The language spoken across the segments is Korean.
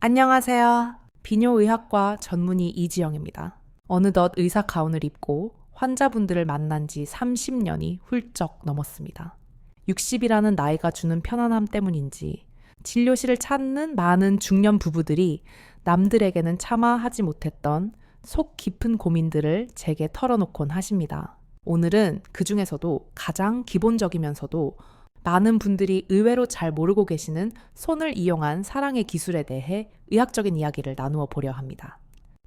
안녕하세요. 비뇨의학과 전문의 이지영입니다. 어느덧 의사 가운을 입고 환자분들을 만난 지 30년이 훌쩍 넘었습니다. 60이라는 나이가 주는 편안함 때문인지 진료실을 찾는 많은 중년 부부들이 남들에게는 차마 하지 못했던 속 깊은 고민들을 제게 털어놓곤 하십니다. 오늘은 그 중에서도 가장 기본적이면서도 많은 분들이 의외로 잘 모르고 계시는 손을 이용한 사랑의 기술에 대해 의학적인 이야기를 나누어 보려 합니다.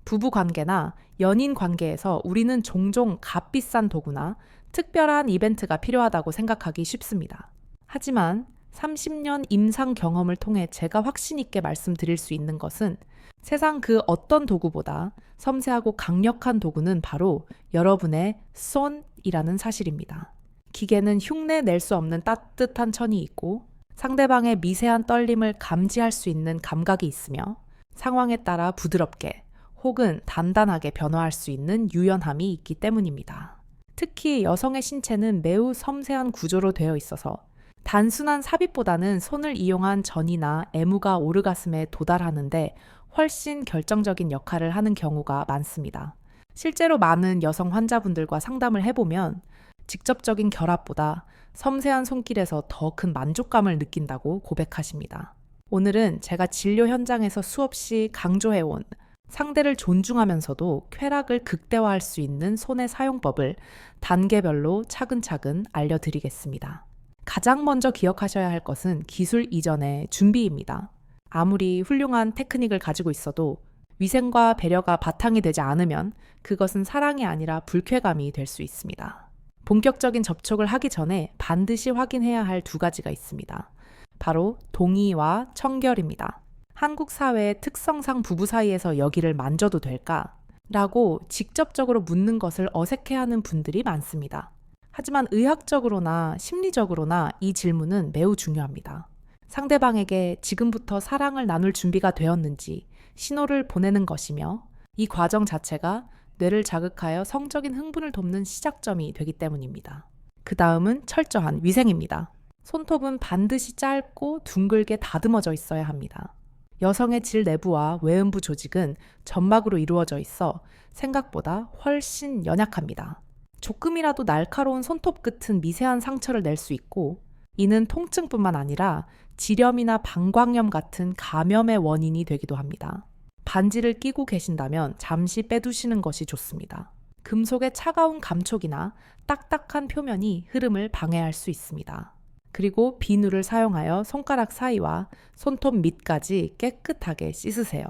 부부 관계나 연인 관계에서 우리는 종종 값비싼 도구나 특별한 이벤트가 필요하다고 생각하기 쉽습니다. 하지만 30년 임상 경험을 통해 제가 확신 있게 말씀드릴 수 있는 것은 세상 그 어떤 도구보다 섬세하고 강력한 도구는 바로 여러분의 손이라는 사실입니다. 기계는 흉내 낼 수 없는 따뜻한 천이 있고 상대방의 미세한 떨림을 감지할 수 있는 감각이 있으며 상황에 따라 부드럽게 혹은 단단하게 변화할 수 있는 유연함이 있기 때문입니다. 특히 여성의 신체는 매우 섬세한 구조로 되어 있어서 단순한 삽입보다는 손을 이용한 전이나 애무가 오르가슴에 도달하는데 훨씬 결정적인 역할을 하는 경우가 많습니다. 실제로 많은 여성 환자분들과 상담을 해보면 직접적인 결합보다 섬세한 손길에서 더 큰 만족감을 느낀다고 고백하십니다. 오늘은 제가 진료 현장에서 수없이 강조해온 상대를 존중하면서도 쾌락을 극대화할 수 있는 손의 사용법을 단계별로 차근차근 알려드리겠습니다. 가장 먼저 기억하셔야 할 것은 기술 이전의 준비입니다. 아무리 훌륭한 테크닉을 가지고 있어도 위생과 배려가 바탕이 되지 않으면 그것은 사랑이 아니라 불쾌감이 될 수 있습니다. 본격적인 접촉을 하기 전에 반드시 확인해야 할 두 가지가 있습니다. 바로 동의와 청결입니다. 한국 사회의 특성상 부부 사이에서 여기를 만져도 될까? 라고 직접적으로 묻는 것을 어색해하는 분들이 많습니다. 하지만 의학적으로나 심리적으로나 이 질문은 매우 중요합니다. 상대방에게 지금부터 사랑을 나눌 준비가 되었는지 신호를 보내는 것이며 이 과정 자체가 뇌를 자극하여 성적인 흥분을 돕는 시작점이 되기 때문입니다. 그 다음은 철저한 위생입니다. 손톱은 반드시 짧고 둥글게 다듬어져 있어야 합니다. 여성의 질 내부와 외음부 조직은 점막으로 이루어져 있어 생각보다 훨씬 연약합니다. 조금이라도 날카로운 손톱 끝은 미세한 상처를 낼 수 있고 이는 통증뿐만 아니라 지렴이나 방광염 같은 감염의 원인이 되기도 합니다. 반지를 끼고 계신다면 잠시 빼두시는 것이 좋습니다. 금속의 차가운 감촉이나 딱딱한 표면이 흐름을 방해할 수 있습니다. 그리고 비누를 사용하여 손가락 사이와 손톱 밑까지 깨끗하게 씻으세요.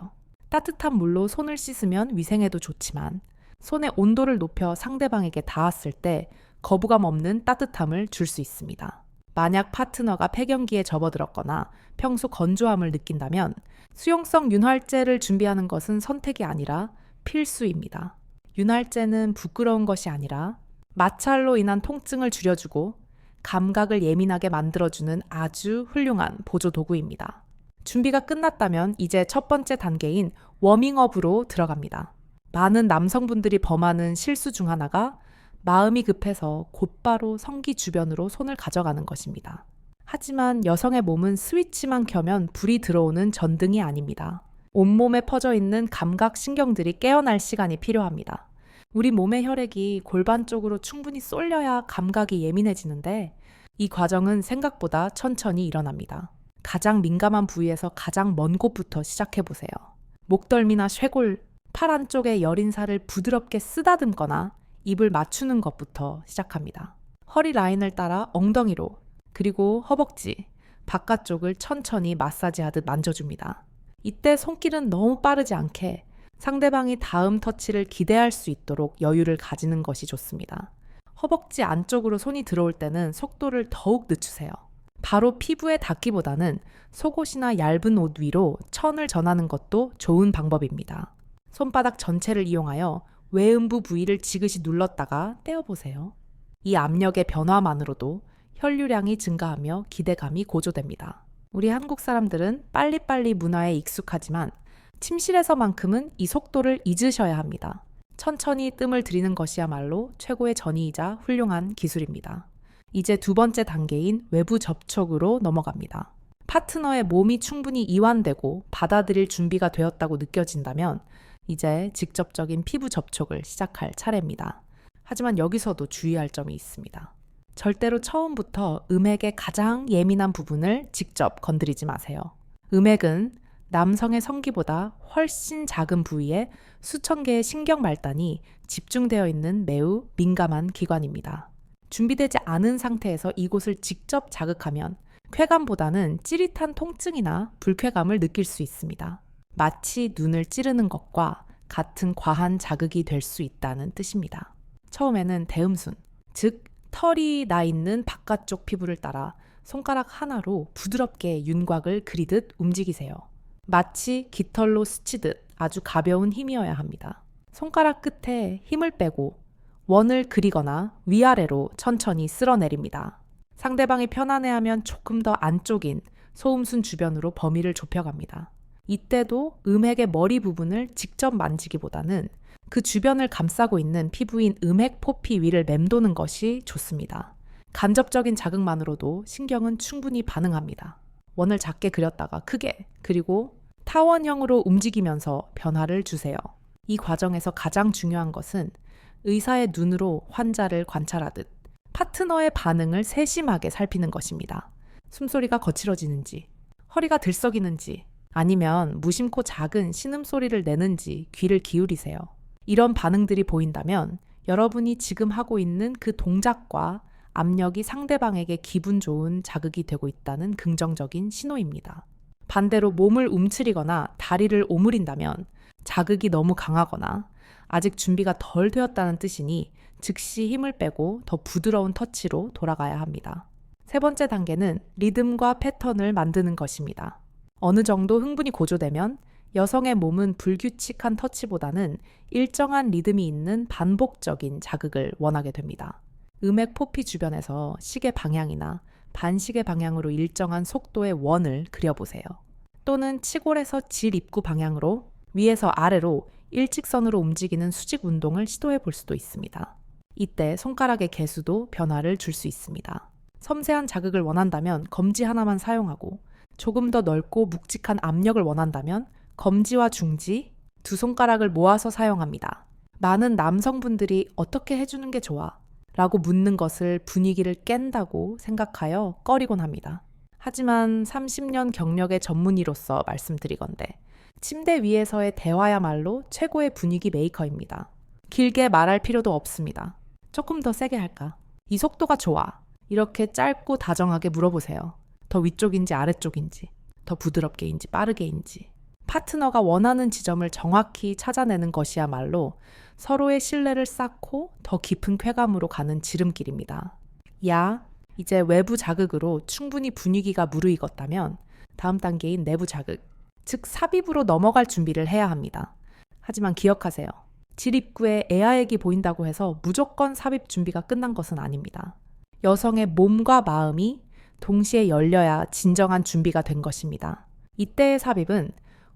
따뜻한 물로 손을 씻으면 위생에도 좋지만 손의 온도를 높여 상대방에게 닿았을 때 거부감 없는 따뜻함을 줄 수 있습니다. 만약 파트너가 폐경기에 접어들었거나 평소 건조함을 느낀다면 수용성 윤활제를 준비하는 것은 선택이 아니라 필수입니다. 윤활제는 부끄러운 것이 아니라 마찰로 인한 통증을 줄여주고 감각을 예민하게 만들어주는 아주 훌륭한 보조 도구입니다. 준비가 끝났다면 이제 첫 번째 단계인 워밍업으로 들어갑니다. 많은 남성분들이 범하는 실수 중 하나가 마음이 급해서 곧바로 성기 주변으로 손을 가져가는 것입니다. 하지만 여성의 몸은 스위치만 켜면 불이 들어오는 전등이 아닙니다. 온몸에 퍼져 있는 감각 신경들이 깨어날 시간이 필요합니다. 우리 몸의 혈액이 골반 쪽으로 충분히 쏠려야 감각이 예민해지는데 이 과정은 생각보다 천천히 일어납니다. 가장 민감한 부위에서 가장 먼 곳부터 시작해보세요. 목덜미나 쇄골, 팔 안쪽의 여린 살을 부드럽게 쓰다듬거나 입을 맞추는 것부터 시작합니다. 허리 라인을 따라 엉덩이로 그리고 허벅지, 바깥쪽을 천천히 마사지하듯 만져줍니다. 이때 손길은 너무 빠르지 않게 상대방이 다음 터치를 기대할 수 있도록 여유를 가지는 것이 좋습니다. 허벅지 안쪽으로 손이 들어올 때는 속도를 더욱 늦추세요. 바로 피부에 닿기보다는 속옷이나 얇은 옷 위로 천을 전하는 것도 좋은 방법입니다. 손바닥 전체를 이용하여 외음부 부위를 지그시 눌렀다가 떼어보세요. 이 압력의 변화만으로도 혈류량이 증가하며 기대감이 고조됩니다. 우리 한국 사람들은 빨리빨리 문화에 익숙하지만 침실에서만큼은 이 속도를 잊으셔야 합니다. 천천히 뜸을 들이는 것이야말로 최고의 전이이자 훌륭한 기술입니다. 이제 두 번째 단계인 외부 접촉으로 넘어갑니다. 파트너의 몸이 충분히 이완되고 받아들일 준비가 되었다고 느껴진다면 이제 직접적인 피부 접촉을 시작할 차례입니다. 하지만 여기서도 주의할 점이 있습니다. 절대로 처음부터 음액의 가장 예민한 부분을 직접 건드리지 마세요. 음액은 남성의 성기보다 훨씬 작은 부위에 수천 개의 신경 말단이 집중되어 있는 매우 민감한 기관입니다. 준비되지 않은 상태에서 이곳을 직접 자극하면 쾌감보다는 찌릿한 통증이나 불쾌감을 느낄 수 있습니다. 마치 눈을 찌르는 것과 같은 과한 자극이 될 수 있다는 뜻입니다. 처음에는 대음순, 즉 털이 나 있는 바깥쪽 피부를 따라 손가락 하나로 부드럽게 윤곽을 그리듯 움직이세요. 마치 깃털로 스치듯 아주 가벼운 힘이어야 합니다. 손가락 끝에 힘을 빼고 원을 그리거나 위아래로 천천히 쓸어내립니다. 상대방이 편안해하면 조금 더 안쪽인 소음순 주변으로 범위를 좁혀갑니다. 이때도 음액의 머리 부분을 직접 만지기보다는 그 주변을 감싸고 있는 피부인 음액 포피 위를 맴도는 것이 좋습니다. 간접적인 자극만으로도 신경은 충분히 반응합니다. 원을 작게 그렸다가 크게, 그리고 타원형으로 움직이면서 변화를 주세요. 이 과정에서 가장 중요한 것은 의사의 눈으로 환자를 관찰하듯 파트너의 반응을 세심하게 살피는 것입니다. 숨소리가 거칠어지는지, 허리가 들썩이는지, 아니면 무심코 작은 신음소리를 내는지 귀를 기울이세요. 이런 반응들이 보인다면 여러분이 지금 하고 있는 그 동작과 압력이 상대방에게 기분 좋은 자극이 되고 있다는 긍정적인 신호입니다. 반대로 몸을 움츠리거나 다리를 오므린다면 자극이 너무 강하거나 아직 준비가 덜 되었다는 뜻이니 즉시 힘을 빼고 더 부드러운 터치로 돌아가야 합니다. 세 번째 단계는 리듬과 패턴을 만드는 것입니다. 어느 정도 흥분이 고조되면 여성의 몸은 불규칙한 터치보다는 일정한 리듬이 있는 반복적인 자극을 원하게 됩니다. 음액 포피 주변에서 시계 방향이나 반시계 방향으로 일정한 속도의 원을 그려보세요. 또는 치골에서 질 입구 방향으로 위에서 아래로 일직선으로 움직이는 수직 운동을 시도해 볼 수도 있습니다. 이때 손가락의 개수도 변화를 줄 수 있습니다. 섬세한 자극을 원한다면 검지 하나만 사용하고 조금 더 넓고 묵직한 압력을 원한다면 검지와 중지, 두 손가락을 모아서 사용합니다. 많은 남성분들이 어떻게 해주는 게 좋아? 라고 묻는 것을 분위기를 깬다고 생각하여 꺼리곤 합니다. 하지만 30년 경력의 전문의로서 말씀드리건대 침대 위에서의 대화야말로 최고의 분위기 메이커입니다. 길게 말할 필요도 없습니다. 조금 더 세게 할까? 이 속도가 좋아. 이렇게 짧고 다정하게 물어보세요. 더 위쪽인지 아래쪽인지, 더 부드럽게인지 빠르게인지. 파트너가 원하는 지점을 정확히 찾아내는 것이야말로 서로의 신뢰를 쌓고 더 깊은 쾌감으로 가는 지름길입니다. 야, 이제 외부 자극으로 충분히 분위기가 무르익었다면 다음 단계인 내부 자극, 즉 삽입으로 넘어갈 준비를 해야 합니다. 하지만 기억하세요. 질 입구에 애아액이 보인다고 해서 무조건 삽입 준비가 끝난 것은 아닙니다. 여성의 몸과 마음이 동시에 열려야 진정한 준비가 된 것입니다. 이때의 삽입은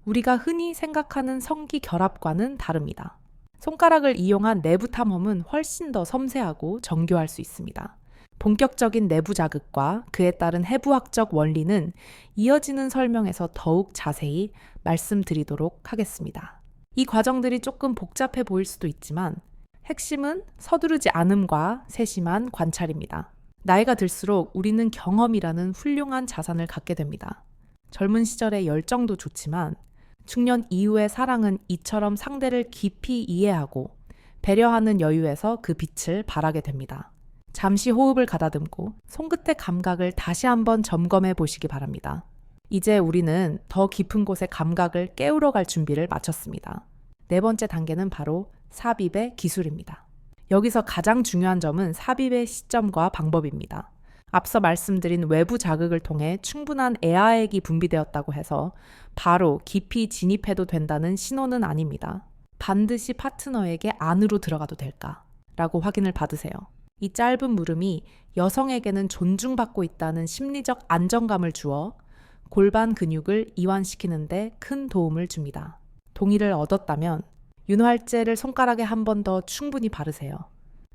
우리가 흔히 생각하는 성기 결합과는 다릅니다. 손가락을 이용한 내부 탐험은 훨씬 더 섬세하고 정교할 수 있습니다. 본격적인 내부 자극과 그에 따른 해부학적 원리는 이어지는 설명에서 더욱 자세히 말씀드리도록 하겠습니다. 이 과정들이 조금 복잡해 보일 수도 있지만 핵심은 서두르지 않음과 세심한 관찰입니다. 나이가 들수록 우리는 경험이라는 훌륭한 자산을 갖게 됩니다. 젊은 시절의 열정도 좋지만 중년 이후의 사랑은 이처럼 상대를 깊이 이해하고 배려하는 여유에서 그 빛을 발하게 됩니다. 잠시 호흡을 가다듬고 손끝의 감각을 다시 한번 점검해 보시기 바랍니다. 이제 우리는 더 깊은 곳의 감각을 깨우러 갈 준비를 마쳤습니다. 네 번째 단계는 바로 삽입의 기술입니다. 여기서 가장 중요한 점은 삽입의 시점과 방법입니다. 앞서 말씀드린 외부 자극을 통해 충분한 애아액이 분비되었다고 해서 바로 깊이 진입해도 된다는 신호는 아닙니다. 반드시 파트너에게 안으로 들어가도 될까? 라고 확인을 받으세요. 이 짧은 물음이 여성에게는 존중받고 있다는 심리적 안정감을 주어 골반 근육을 이완시키는 데 큰 도움을 줍니다. 동의를 얻었다면 윤활제를 손가락에 한 번 더 충분히 바르세요.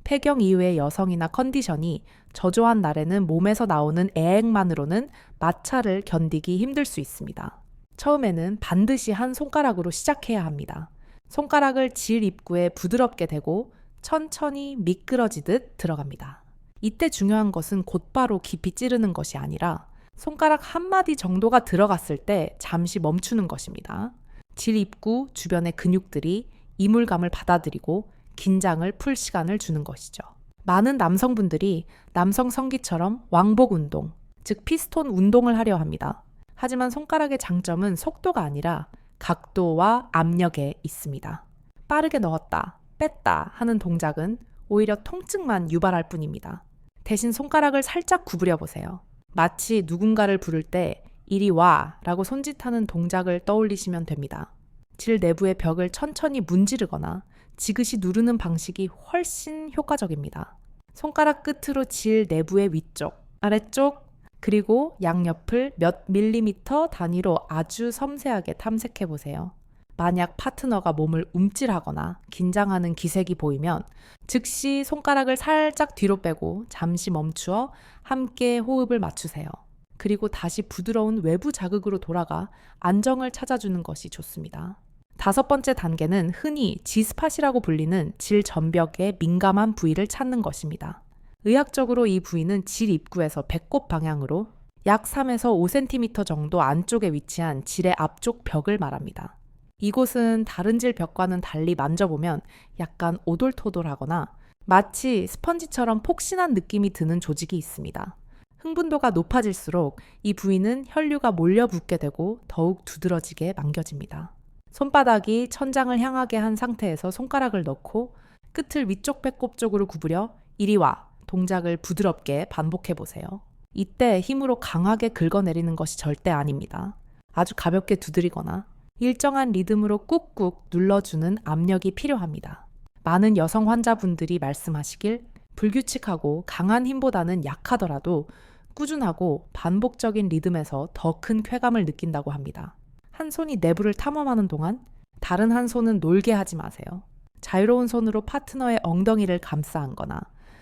폐경 이후의 여성이나 컨디션이 저조한 날에는 몸에서 나오는 애액만으로는 마찰을 견디기 힘들 수 있습니다. 처음에는 반드시 한 손가락으로 시작해야 합니다. 손가락을 질 입구에 부드럽게 대고 천천히 미끄러지듯 들어갑니다. 이때 중요한 것은 곧바로 깊이 찌르는 것이 아니라 손가락 한 마디 정도가 들어갔을 때 잠시 멈추는 것입니다. 질 입구 주변의 근육들이 이물감을 받아들이고 긴장을 풀 시간을 주는 것이죠. 많은 남성분들이 남성 성기처럼 왕복 운동, 즉 피스톤 운동을 하려 합니다. 하지만 손가락의 장점은 속도가 아니라 각도와 압력에 있습니다. 빠르게 넣었다, 뺐다 하는 동작은 오히려 통증만 유발할 뿐입니다. 대신 손가락을 살짝 구부려 보세요. 마치 누군가를 부를 때 이리 와 라고 손짓하는 동작을 떠올리시면 됩니다. 질 내부의 벽을 천천히 문지르거나 지그시 누르는 방식이 훨씬 효과적입니다. 손가락 끝으로 질 내부의 위쪽, 아래쪽, 그리고 양옆을 몇 밀리미터 단위로 아주 섬세하게 탐색해 보세요. 만약 파트너가 몸을 움찔하거나 긴장하는 기색이 보이면 즉시 손가락을 살짝 뒤로 빼고 잠시 멈추어 함께 호흡을 맞추세요. 그리고 다시 부드러운 외부 자극으로 돌아가 안정을 찾아주는 것이 좋습니다. 5번째 단계는 흔히 G스팟이라고 불리는 질 전벽의 민감한 부위를 찾는 것입니다. 의학적으로 이 부위는 질 입구에서 배꼽 방향으로 약 3에서 5cm 정도 안쪽에 위치한 질의 앞쪽 벽을 말합니다. 이곳은 다른 질 벽과는 달리 만져보면 약간 오돌토돌하거나 마치 스펀지처럼 폭신한 느낌이 드는 조직이 있습니다. 흥분도가 높아질수록 이 부위는 혈류가 몰려붙게 되고 더욱 두드러지게 망겨집니다. 손바닥이 천장을 향하게 한 상태에서 손가락을 넣고 끝을 위쪽 배꼽 쪽으로 구부려 이리 와 동작을 부드럽게 반복해 보세요. 이때 힘으로 강하게 긁어내리는 것이 절대 아닙니다. 아주 가볍게 두드리거나 일정한 리듬으로 꾹꾹 눌러주는 압력이 필요합니다. 많은 여성 환자분들이 말씀하시길 불규칙하고 강한 힘보다는 약하더라도 꾸준하고 반복적인 리듬에서 더 큰 쾌감을 느낀다고 합니다. 한 손이 내부를 탐험하는 동안 다른 한 손은 놀게 하지 마세요. 자유로운 손으로 파트너의 엉덩이를 감싸 안거나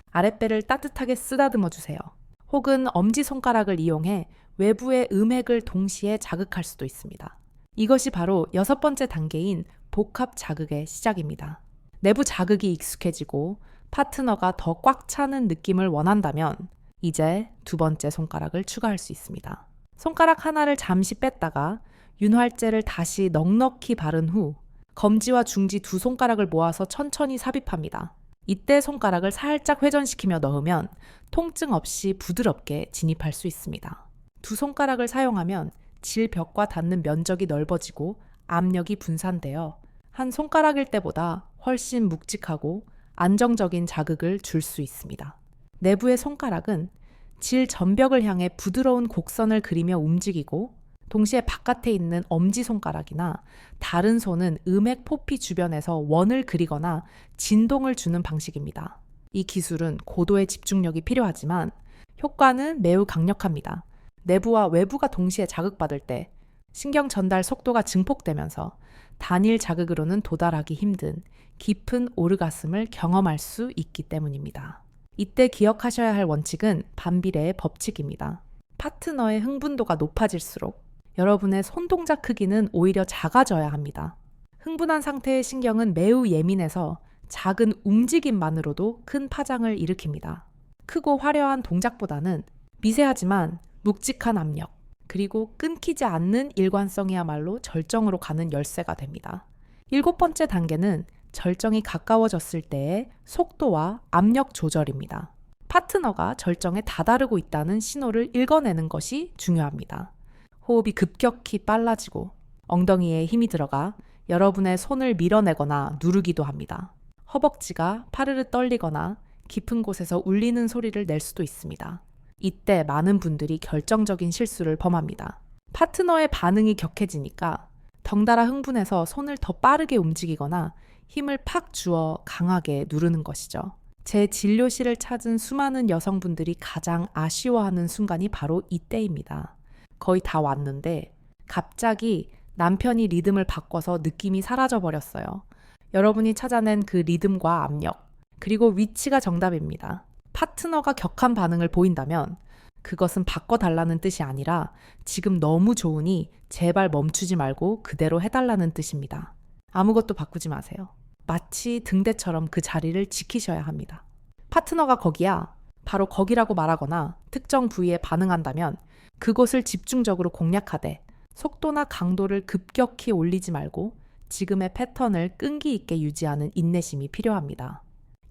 아랫배를 따뜻하게 쓰다듬어 주세요. 혹은 엄지손가락을 이용해 외부의 음액을 동시에 자극할 수도 있습니다. 이것이 바로 6번째 단계인 복합 자극의 시작입니다. 내부 자극이 익숙해지고 파트너가 더 꽉 차는 느낌을 원한다면 이제 2번째 손가락을 추가할 수 있습니다. 손가락 하나를 잠시 뺐다가 윤활제를 다시 넉넉히 바른 후 검지와 중지 2손가락을 모아서 천천히 삽입합니다. 이때 손가락을 살짝 회전시키며 넣으면 통증 없이 부드럽게 진입할 수 있습니다. 2손가락을 사용하면 질벽과 닿는 면적이 넓어지고 압력이 분산되어 한 손가락일 때보다 훨씬 묵직하고 안정적인 자극을 줄 수 있습니다. 내부의 손가락은 질 전벽을 향해 부드러운 곡선을 그리며 움직이고 동시에 바깥에 있는 엄지손가락이나 다른 손은 음액 포피 주변에서 원을 그리거나 진동을 주는 방식입니다. 이 기술은 고도의 집중력이 필요하지만 효과는 매우 강력합니다. 내부와 외부가 동시에 자극받을 때 신경 전달 속도가 증폭되면서 단일 자극으로는 도달하기 힘든 깊은 오르가슴을 경험할 수 있기 때문입니다. 이때 기억하셔야 할 원칙은 반비례의 법칙입니다. 파트너의 흥분도가 높아질수록 여러분의 손동작 크기는 오히려 작아져야 합니다. 흥분한 상태의 신경은 매우 예민해서 작은 움직임만으로도 큰 파장을 일으킵니다. 크고 화려한 동작보다는 미세하지만 묵직한 압력, 그리고 끊기지 않는 일관성이야말로 절정으로 가는 열쇠가 됩니다. 7번째 단계는 절정이 가까워졌을 때의 속도와 압력 조절입니다. 파트너가 절정에 다다르고 있다는 신호를 읽어내는 것이 중요합니다. 호흡이 급격히 빨라지고 엉덩이에 힘이 들어가 여러분의 손을 밀어내거나 누르기도 합니다. 허벅지가 파르르 떨리거나 깊은 곳에서 울리는 소리를 낼 수도 있습니다. 이때 많은 분들이 결정적인 실수를 범합니다. 파트너의 반응이 격해지니까 덩달아 흥분해서 손을 더 빠르게 움직이거나 힘을 팍 주어 강하게 누르는 것이죠. 제 진료실을 찾은 수많은 여성분들이 가장 아쉬워하는 순간이 바로 이때입니다. 거의 다 왔는데 갑자기 남편이 리듬을 바꿔서 느낌이 사라져 버렸어요. 여러분이 찾아낸 그 리듬과 압력, 그리고 위치가 정답입니다. 파트너가 격한 반응을 보인다면 그것은 바꿔달라는 뜻이 아니라 지금 너무 좋으니 제발 멈추지 말고 그대로 해달라는 뜻입니다. 아무것도 바꾸지 마세요. 마치 등대처럼 그 자리를 지키셔야 합니다. 파트너가 거기야, 바로 거기라고 말하거나 특정 부위에 반응한다면 그곳을 집중적으로 공략하되 속도나 강도를 급격히 올리지 말고 지금의 패턴을 끈기 있게 유지하는 인내심이 필요합니다.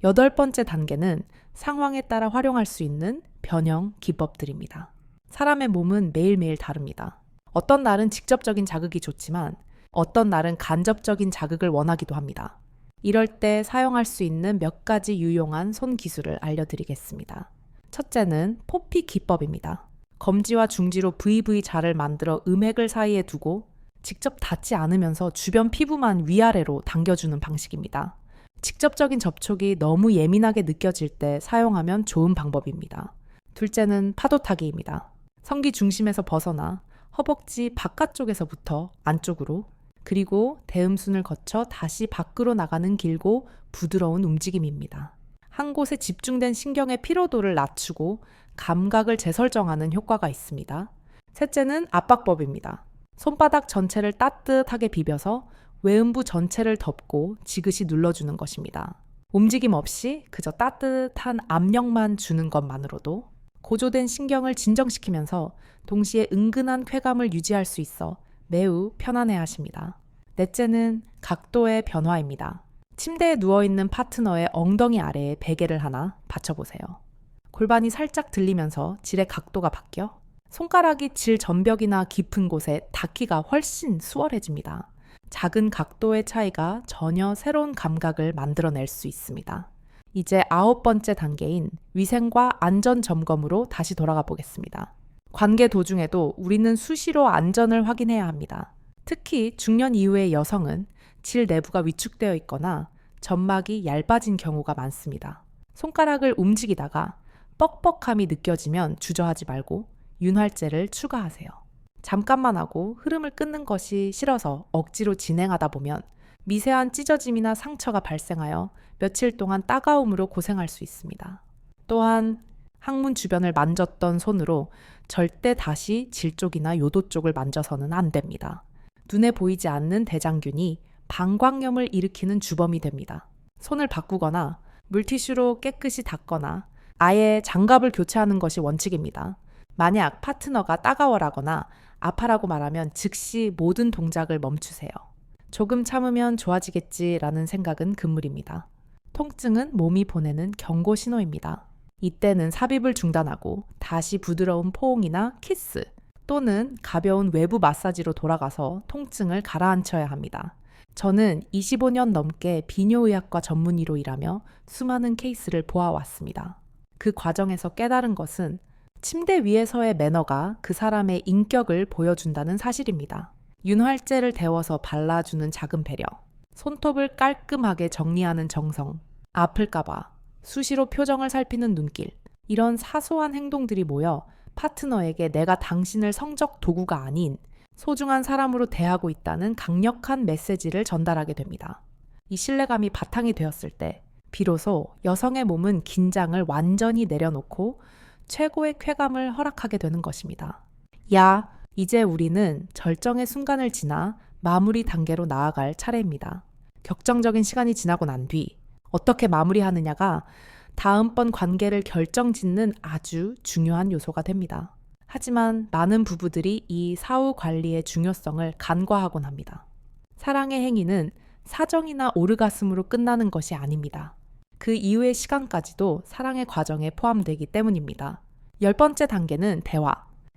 8번째 단계는 상황에 따라 활용할 수 있는 변형 기법들입니다. 사람의 몸은 매일매일 다릅니다. 어떤 날은 직접적인 자극이 좋지만 어떤 날은 간접적인 자극을 원하기도 합니다. 이럴 때 사용할 수 있는 몇 가지 유용한 손 기술을 알려드리겠습니다. 첫째는 포피 기법입니다. 검지와 중지로 VV 자를 만들어 음액을 사이에 두고 직접 닿지 않으면서 주변 피부만 위아래로 당겨주는 방식입니다. 직접적인 접촉이 너무 예민하게 느껴질 때 사용하면 좋은 방법입니다. 둘째는 파도타기입니다. 성기 중심에서 벗어나 허벅지 바깥쪽에서부터 안쪽으로 그리고 대음순을 거쳐 다시 밖으로 나가는 길고 부드러운 움직임입니다. 한 곳에 집중된 신경의 피로도를 낮추고 감각을 재설정하는 효과가 있습니다. 셋째는 압박법입니다. 손바닥 전체를 따뜻하게 비벼서 외음부 전체를 덮고 지그시 눌러주는 것입니다. 움직임 없이 그저 따뜻한 압력만 주는 것만으로도 고조된 신경을 진정시키면서 동시에 은근한 쾌감을 유지할 수 있어 매우 편안해하십니다. 넷째는 각도의 변화입니다. 침대에 누워있는 파트너의 엉덩이 아래에 베개를 하나 받쳐보세요. 골반이 살짝 들리면서 질의 각도가 바뀌어 손가락이 질 전벽이나 깊은 곳에 닿기가 훨씬 수월해집니다. 작은 각도의 차이가 전혀 새로운 감각을 만들어낼 수 있습니다. 이제 9번째 단계인 위생과 안전 점검으로 다시 돌아가 보겠습니다. 관계 도중에도 우리는 수시로 안전을 확인해야 합니다. 특히 중년 이후의 여성은 질 내부가 위축되어 있거나 점막이 얇아진 경우가 많습니다. 손가락을 움직이다가 뻑뻑함이 느껴지면 주저하지 말고 윤활제를 추가하세요. 잠깐만 하고 흐름을 끊는 것이 싫어서 억지로 진행하다 보면 미세한 찢어짐이나 상처가 발생하여 며칠 동안 따가움으로 고생할 수 있습니다. 또한 항문 주변을 만졌던 손으로 절대 다시 질 쪽이나 요도 쪽을 만져서는 안 됩니다. 눈에 보이지 않는 대장균이 방광염을 일으키는 주범이 됩니다. 손을 바꾸거나 물티슈로 깨끗이 닦거나 아예 장갑을 교체하는 것이 원칙입니다. 만약 파트너가 따가워라거나 아파라고 말하면 즉시 모든 동작을 멈추세요. 조금 참으면 좋아지겠지라는 생각은 금물입니다. 통증은 몸이 보내는 경고 신호입니다. 이때는 삽입을 중단하고 다시 부드러운 포옹이나 키스 또는 가벼운 외부 마사지로 돌아가서 통증을 가라앉혀야 합니다. 저는 25년 넘게 비뇨의학과 전문의로 일하며 수많은 케이스를 보아왔습니다. 그 과정에서 깨달은 것은 침대 위에서의 매너가 그 사람의 인격을 보여준다는 사실입니다. 윤활제를 데워서 발라주는 작은 배려, 손톱을 깔끔하게 정리하는 정성, 아플까봐 수시로 표정을 살피는 눈길, 이런 사소한 행동들이 모여 파트너에게 내가 당신을 성적 도구가 아닌 소중한 사람으로 대하고 있다는 강력한 메시지를 전달하게 됩니다. 이 신뢰감이 바탕이 되었을 때 비로소 여성의 몸은 긴장을 완전히 내려놓고 최고의 쾌감을 허락하게 되는 것입니다. 야, 이제 우리는 절정의 순간을 지나 마무리 단계로 나아갈 차례입니다. 격정적인 시간이 지나고 난 뒤 어떻게 마무리하느냐가 다음번 관계를 결정짓는 아주 중요한 요소가 됩니다. 하지만 많은 부부들이 이 사후 관리의 중요성을 간과하곤 합니다. 사랑의 행위는 사정이나 오르가슴으로 끝나는 것이 아닙니다. 그 이후의 시간까지도 사랑의 과정에 포함되기 때문입니다. 10번째 단계는 대화,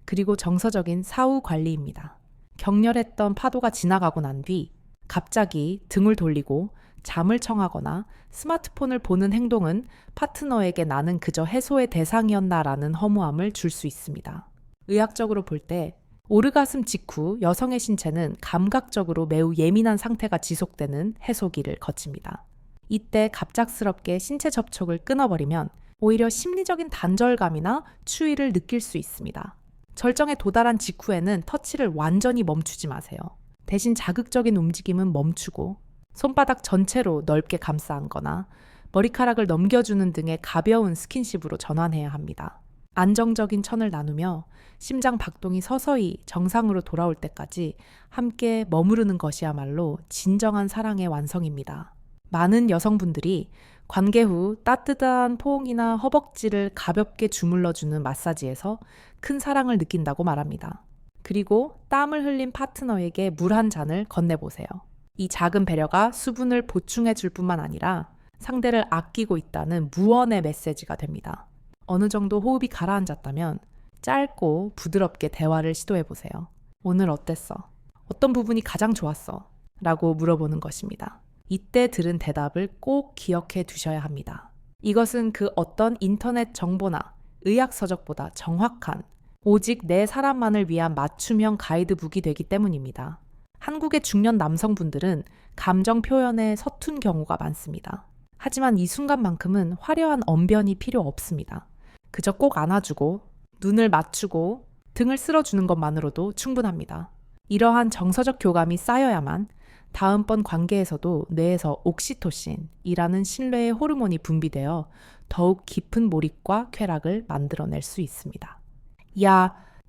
그리고 정서적인 사후 관리입니다. 격렬했던 파도가 지나가고 난 뒤 갑자기 등을 돌리고 잠을 청하거나 스마트폰을 보는 행동은 파트너에게 나는 그저 해소의 대상이었나라는 허무함을 줄 수 있습니다. 의학적으로 볼 때 오르가슴 직후 여성의 신체는 감각적으로 매우 예민한 상태가 지속되는 해소기를 거칩니다. 이때 갑작스럽게 신체 접촉을 끊어버리면 오히려 심리적인 단절감이나 추위를 느낄 수 있습니다. 절정에 도달한 직후에는 터치를 완전히 멈추지 마세요. 대신 자극적인 움직임은 멈추고 손바닥 전체로 넓게 감싸 안거나 머리카락을 넘겨주는 등의 가벼운 스킨십으로 전환해야 합니다. 안정적인 천을 나누며 심장 박동이 서서히 정상으로 돌아올 때까지 함께 머무르는 것이야말로 진정한 사랑의 완성입니다. 많은 여성분들이 관계 후 따뜻한 포옹이나 허벅지를 가볍게 주물러주는 마사지에서 큰 사랑을 느낀다고 말합니다. 그리고 땀을 흘린 파트너에게 물 한 잔을 건네보세요. 이 작은 배려가 수분을 보충해 줄 뿐만 아니라 상대를 아끼고 있다는 무언의 메시지가 됩니다. 어느 정도 호흡이 가라앉았다면 짧고 부드럽게 대화를 시도해보세요. 오늘 어땠어? 어떤 부분이 가장 좋았어? 라고 물어보는 것입니다. 이때 들은 대답을 꼭 기억해 두셔야 합니다. 이것은 그 어떤 인터넷 정보나 의학서적보다 정확한 오직 내 사람만을 위한 맞춤형 가이드북이 되기 때문입니다. 한국의 중년 남성분들은 감정 표현에 서툰 경우가 많습니다. 하지만 이 순간만큼은 화려한 언변이 필요 없습니다. 그저 꼭 안아주고 눈을 맞추고 등을 쓸어주는 것만으로도 충분합니다. 이러한 정서적 교감이 쌓여야만 다음번 관계에서도 뇌에서 옥시토신이라는 신뢰의 호르몬이 분비되어 더욱 깊은 몰입과 쾌락을 만들어낼 수 있습니다.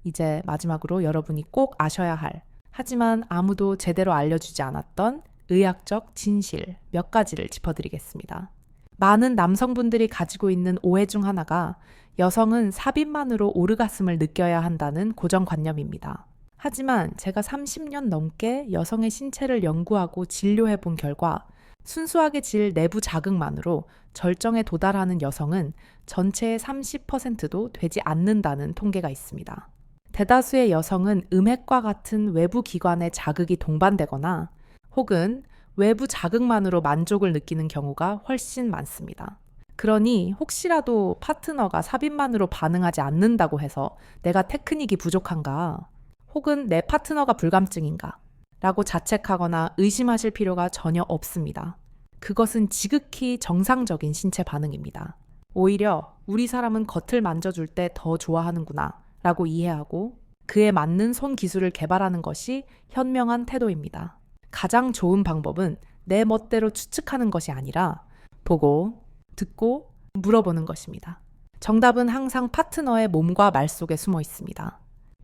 이제 마지막으로 여러분이 꼭 아셔야 할, 하지만 아무도 제대로 알려주지 않았던 의학적 진실 몇 가지를 짚어드리겠습니다. 많은 남성분들이 가지고 있는 오해 중 하나가 여성은 삽입만으로 오르가슴을 느껴야 한다는 고정관념입니다. 하지만 제가 30년 넘게 여성의 신체를 연구하고 진료해 본 결과 순수하게 질 내부 자극만으로 절정에 도달하는 여성은 전체의 30%도 되지 않는다는 통계가 있습니다. 대다수의 여성은 음핵과 같은 외부 기관의 자극이 동반되거나 혹은 외부 자극만으로 만족을 느끼는 경우가 훨씬 많습니다. 그러니 혹시라도 파트너가 삽입만으로 반응하지 않는다고 해서 내가 테크닉이 부족한가, 혹은 내 파트너가 불감증인가 라고 자책하거나 의심하실 필요가 전혀 없습니다. 그것은 지극히 정상적인 신체 반응입니다. 오히려 우리 사람은 겉을 만져줄 때 더 좋아하는구나 라고 이해하고 그에 맞는 손 기술을 개발하는 것이 현명한 태도입니다. 가장 좋은 방법은 내 멋대로 추측하는 것이 아니라 보고, 듣고, 물어보는 것입니다. 정답은 항상 파트너의 몸과 말 속에 숨어 있습니다.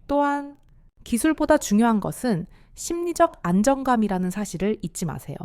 또한 기술보다 중요한 것은 심리적 안정감이라는 사실을 잊지 마세요.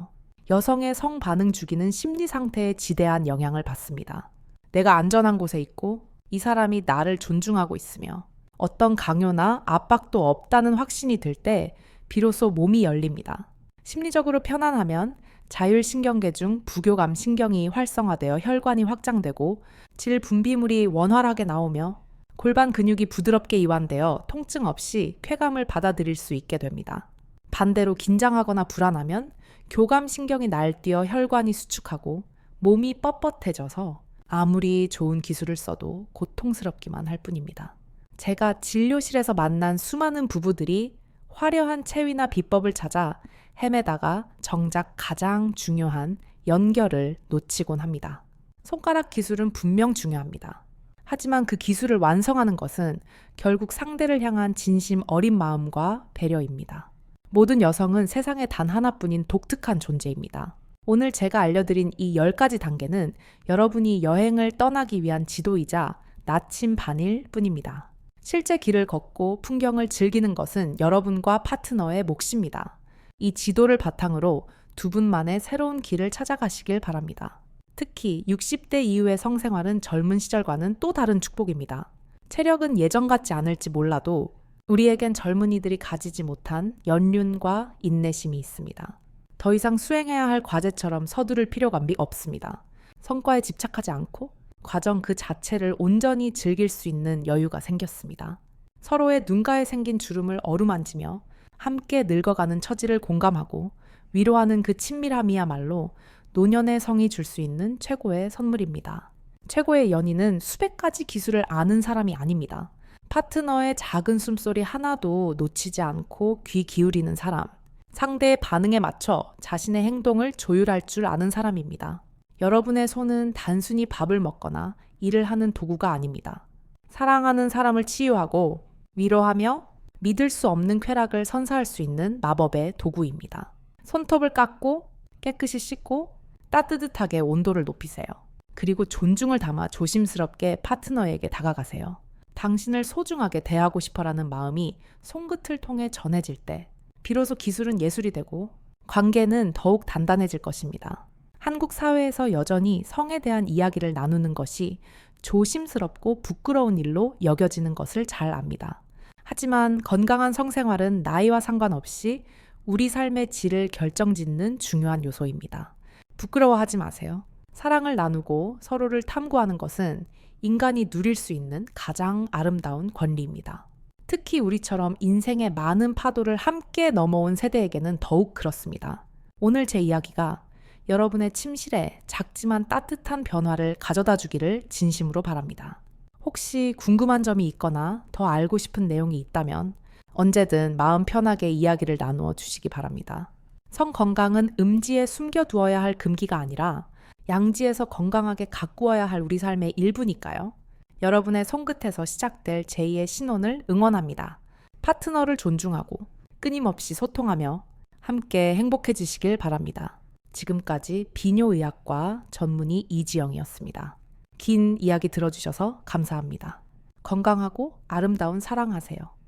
여성의 성반응 주기는 심리 상태에 지대한 영향을 받습니다. 내가 안전한 곳에 있고 이 사람이 나를 존중하고 있으며 어떤 강요나 압박도 없다는 확신이 들 때 비로소 몸이 열립니다. 심리적으로 편안하면 자율신경계 중 부교감 신경이 활성화되어 혈관이 확장되고 질 분비물이 원활하게 나오며 골반 근육이 부드럽게 이완되어 통증 없이 쾌감을 받아들일 수 있게 됩니다. 반대로 긴장하거나 불안하면 교감신경이 날뛰어 혈관이 수축하고 몸이 뻣뻣해져서 아무리 좋은 기술을 써도 고통스럽기만 할 뿐입니다. 제가 진료실에서 만난 수많은 부부들이 화려한 체위나 비법을 찾아 헤매다가 정작 가장 중요한 연결을 놓치곤 합니다. 손가락 기술은 분명 중요합니다. 하지만 그 기술을 완성하는 것은 결국 상대를 향한 진심 어린 마음과 배려입니다. 모든 여성은 세상에 단 하나뿐인 독특한 존재입니다. 오늘 제가 알려드린 이 10가지 단계는 여러분이 여행을 떠나기 위한 지도이자 나침반일 뿐입니다. 실제 길을 걷고 풍경을 즐기는 것은 여러분과 파트너의 몫입니다. 이 지도를 바탕으로 두 분만의 새로운 길을 찾아가시길 바랍니다. 특히 60대 이후의 성생활은 젊은 시절과는 또 다른 축복입니다. 체력은 예전 같지 않을지 몰라도 우리에겐 젊은이들이 가지지 못한 연륜과 인내심이 있습니다. 더 이상 수행해야 할 과제처럼 서두를 필요가 없습니다. 성과에 집착하지 않고 과정 그 자체를 온전히 즐길 수 있는 여유가 생겼습니다. 서로의 눈가에 생긴 주름을 어루만지며 함께 늙어가는 처지를 공감하고 위로하는 그 친밀함이야말로 노년의 성이 줄 수 있는 최고의 선물입니다. 최고의 연인은 수백 가지 기술을 아는 사람이 아닙니다. 파트너의 작은 숨소리 하나도 놓치지 않고 귀 기울이는 사람, 상대의 반응에 맞춰 자신의 행동을 조율할 줄 아는 사람입니다. 여러분의 손은 단순히 밥을 먹거나 일을 하는 도구가 아닙니다. 사랑하는 사람을 치유하고 위로하며 믿을 수 없는 쾌락을 선사할 수 있는 마법의 도구입니다. 손톱을 깎고 깨끗이 씻고 따뜻하게 온도를 높이세요. 그리고 존중을 담아 조심스럽게 파트너에게 다가가세요. 당신을 소중하게 대하고 싶어라는 마음이 손끝을 통해 전해질 때 비로소 기술은 예술이 되고 관계는 더욱 단단해질 것입니다. 한국 사회에서 여전히 성에 대한 이야기를 나누는 것이 조심스럽고 부끄러운 일로 여겨지는 것을 잘 압니다. 하지만 건강한 성생활은 나이와 상관없이 우리 삶의 질을 결정짓는 중요한 요소입니다. 부끄러워하지 마세요. 사랑을 나누고 서로를 탐구하는 것은 인간이 누릴 수 있는 가장 아름다운 권리입니다. 특히 우리처럼 인생의 많은 파도를 함께 넘어온 세대에게는 더욱 그렇습니다. 오늘 제 이야기가 여러분의 침실에 작지만 따뜻한 변화를 가져다 주기를 진심으로 바랍니다. 혹시 궁금한 점이 있거나 더 알고 싶은 내용이 있다면 언제든 마음 편하게 이야기를 나누어 주시기 바랍니다. 성 건강은 음지에 숨겨두어야 할 금기가 아니라 양지에서 건강하게 가꾸어야 할 우리 삶의 일부니까요. 여러분의 손끝에서 시작될 제2의 신혼을 응원합니다. 파트너를 존중하고 끊임없이 소통하며 함께 행복해지시길 바랍니다. 지금까지 비뇨의학과 전문의 이지영이었습니다. 긴 이야기 들어주셔서 감사합니다. 건강하고 아름다운 사랑하세요.